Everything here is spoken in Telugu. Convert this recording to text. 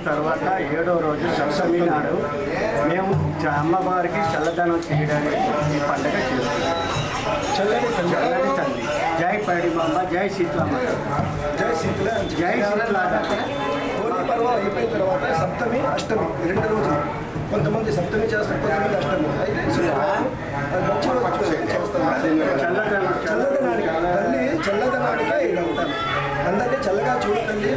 తర్వాత 7వ రోజు సప్తమి నాడు మేము అమ్మవారికి చల్లదనం చేయడానికి ఈ పండుగ చేస్తున్నాం. చల్లని తల్లి జై పడిమమ్మ, జై శీతలమ్మ, జై శీతల. హోలీ పర్వం అయిపోయిన తర్వాత సప్తమి అష్టమి 2 రోజులు. కొంతమంది సప్తమి చేస్తారు, కొంతమంది అష్టమి. అయితే చల్లదనానికి తల్లి చల్లదనానికే ఇలా ఉంటాను. అందరినీ చల్లగా చూడు తల్లి.